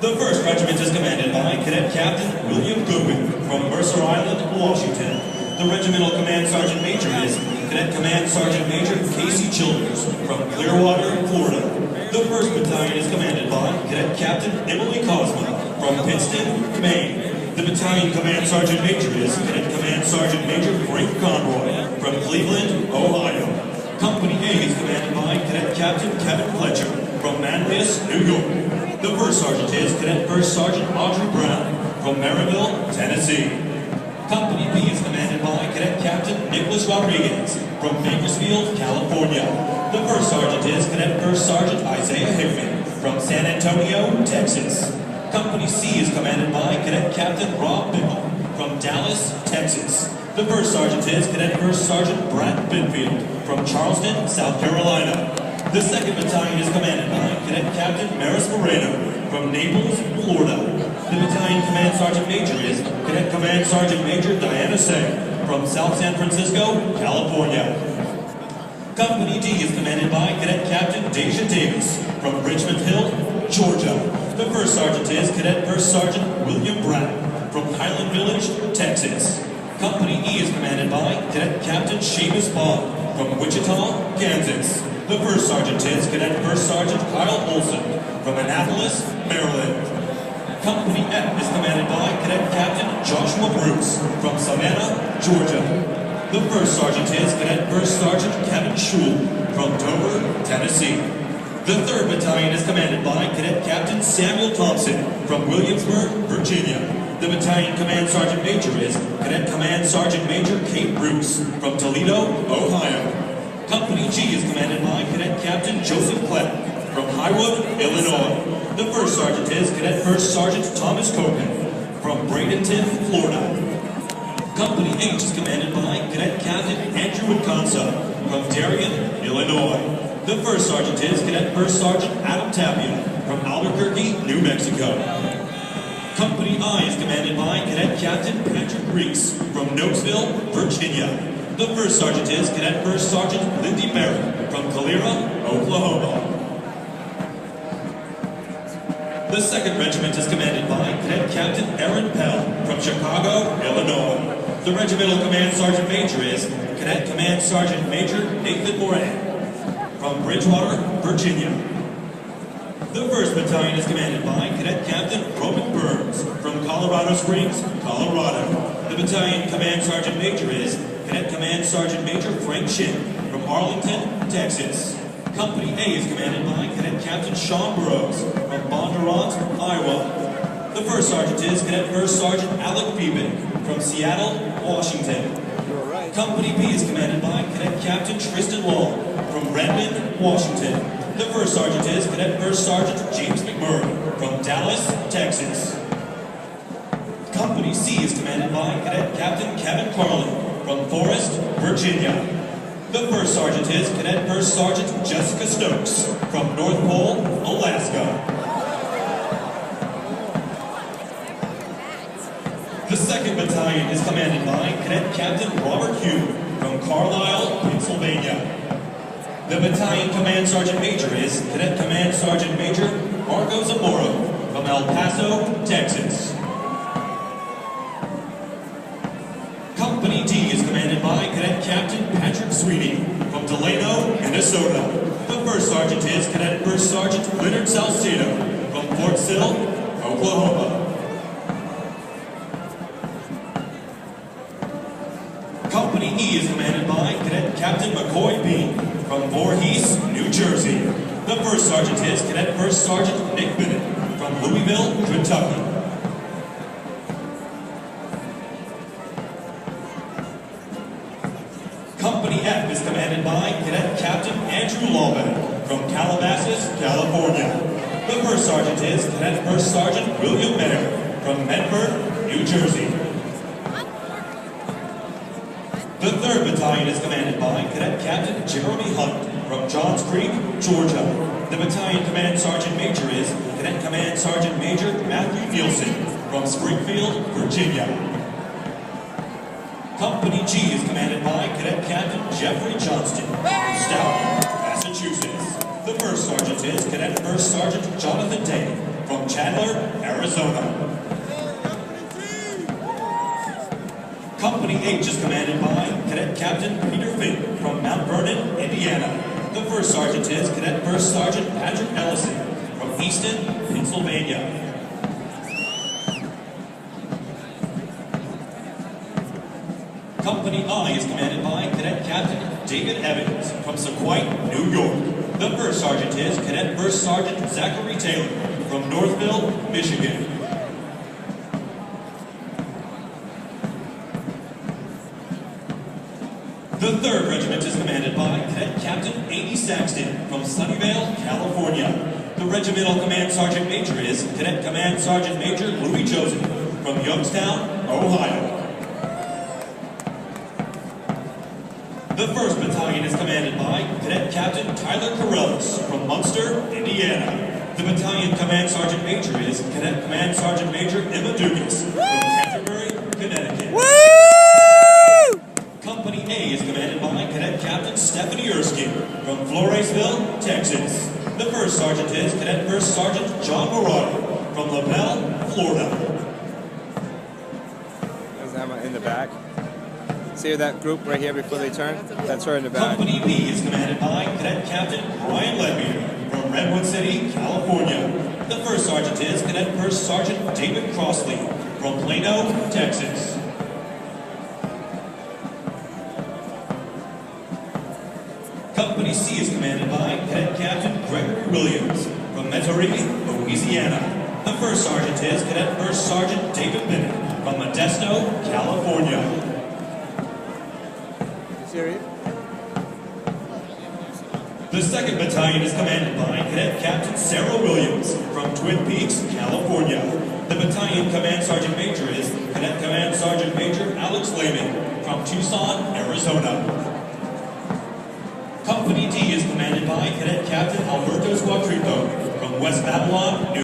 The 1st Regiment is commanded by Cadet Captain William Goodwin from Mercer Island, Washington. The Regimental Command Sergeant Major is Cadet Command Sergeant Major Casey Childers from Clearwater, Florida. The 1st Battalion is commanded by Cadet Captain Emily Cosma from Pittston, Maine. The Battalion Command Sergeant Major is Cadet Command Sergeant Major Frank Conroy from Cleveland, Ohio. Company A is commanded by Cadet Captain Kevin Fletcher from Manlius, New York. The 1st Sergeant is Cadet 1st Sergeant Audrey Brown from Maryville, Tennessee. Company B is commanded by Cadet Captain Nicholas Rodriguez from Bakersfield, California. The 1st Sergeant is Cadet 1st Sergeant Isaiah Hickman from San Antonio, Texas. Company C is commanded by Cadet Captain Rob Bickle from Dallas, Texas. The 1st Sergeant is Cadet 1st Sergeant Brad Binfield from Charleston, South Carolina. The 2nd Battalion is commanded by Cadet Captain Maris Moreno from Naples, Florida. The Battalion Command Sergeant Major is Cadet Command Sergeant Major Diana Seng from South San Francisco, California. Company D is commanded by Cadet Captain Deja Davis from Richmond Hill, Georgia. The 1st Sergeant is Cadet 1st Sergeant William Brown from Highland Village, Texas. Company E is commanded by Cadet Captain Seamus Bond from Wichita, Kansas. The 1st Sergeant is Cadet 1st Sergeant Kyle Olson from Annapolis, Maryland. Company F is commanded by Cadet Captain Joshua Bruce from Savannah, Georgia. The 1st Sergeant is Cadet 1st Sergeant Kevin Schul from Dover, Tennessee. The 3rd Battalion is commanded by Cadet Captain Samuel Thompson from Williamsburg, Virginia. The Battalion Command Sergeant Major is Cadet Command Sergeant Major Kate Bruce from Toledo, Ohio. Company G is commanded by Cadet Captain Joseph Klepp from Highwood, Illinois. The 1st Sergeant is Cadet 1st Sergeant Thomas Copen from Bradenton, Florida. Company H is commanded by Cadet Captain Andrew Wiconsa from Darien, Illinois. The 1st Sergeant is Cadet 1st Sergeant Adam Tapia from Albuquerque, New Mexico. Company I is commanded by Cadet Captain Patrick Reeks from Knoxville, Virginia. The 1st Sergeant is Cadet 1st Sergeant Lindy Barrett from Calera, Oklahoma. The 2nd Regiment is commanded by Cadet Captain Aaron Pell from Chicago, Illinois. The Regimental Command Sergeant Major is Cadet Command Sergeant Major Nathan Moran from Bridgewater, Virginia. The 1st Battalion is commanded by Cadet Captain Roman Burns from Colorado Springs, Colorado. The Battalion Command Sergeant Major is Cadet Command Sergeant Major Frank Shin from Arlington, Texas. Company A is commanded by Cadet Captain Sean Burrows from Bondurant, Iowa. The 1st Sergeant is Cadet 1st Sergeant Alec Beeman from Seattle, Washington. Company B is commanded by Cadet Captain Tristan Long from Redmond, Washington. The 1st Sergeant is Cadet 1st Sergeant James McMurray from Dallas, Texas. Company C is commanded by Cadet Captain Kevin Carlin from Forest, Virginia. The 1st Sergeant is Cadet 1st Sergeant Jessica Stokes from North Pole, Alaska. The 2nd Battalion is commanded by Cadet Captain Robert Hugh from Carlisle, Pennsylvania. The Battalion Command Sergeant Major is Cadet Command Sergeant Major Marco Zamora from El Paso, Texas. Company D is commanded by Cadet Captain Patrick Sweeney from Delano, Minnesota. The 1st Sergeant is Cadet 1st Sergeant Leonard Salcedo from Fort Sill, Oklahoma. Company E is commanded by Cadet Captain McCoy Bean from Voorhees, New Jersey. The 1st Sergeant is Cadet 1st Sergeant Nick Bennett from Louisville, Kentucky. Company F is commanded by Cadet Captain Andrew Lawman from Calabasas, California. The 1st Sergeant is Cadet 1st Sergeant William Mayer from Medford, New Jersey. The 3rd Battalion is commanded by Cadet Captain Jeremy Hunt from Johns Creek, Georgia. The Battalion Command Sergeant Major is Cadet Command Sergeant Major Matthew Nielsen from Springfield, Virginia. Company G is commanded by Cadet Captain Jeffrey Johnston from Stoughton, Massachusetts. The 1st Sergeant is Cadet 1st Sergeant Jonathan Day from from Chandler, Arizona. Company H is commanded by Cadet Captain Peter Fink from Mount Vernon, Indiana. The first sergeant is Cadet First Sergeant Patrick Ellison from Easton, Pennsylvania. Company I is commanded by Cadet Captain David Evans from Sequoia, New York. The first sergeant is Cadet First Sergeant Zachary Taylor from Northville, Michigan. The 3rd Regiment is commanded by Cadet Captain Amy Saxton from Sunnyvale, California. The Regimental Command Sergeant Major is Cadet Command Sergeant Major Louis Joseph from Youngstown, Ohio. The 1st Battalion is commanded by Cadet Captain Tyler Corellis from Munster, Indiana. The Battalion Command Sergeant Major is Cadet Command Sergeant Major Emma Dugas from Canterbury, Connecticut. Woo! Company A is commanded by Cadet Captain Stephanie Erskine from Floresville, Texas. The 1st Sergeant is Cadet First Sergeant John Morado from LaBelle, Florida. There's Emma in the back. See that group right here before they turn? That's her in the back. Company B is commanded by Cadet Captain Brian Lemire from Redwood City, California. The 1st Sergeant is Cadet First Sergeant David Crossley from Plano, Texas. Company C is commanded by Cadet Captain Gregory Williams from Metairie, Louisiana. The 1st Sergeant is Cadet First Sergeant David Bennett from Modesto, California. The 2nd Battalion is commanded by Cadet Captain Sarah Williams from Twin Peaks, California. The Battalion Command Sergeant Major is Cadet Command Sergeant Major Alex Lehman from Tucson, Arizona. Company D is commanded by Cadet Captain Alberto Squatrito from West Babylon, New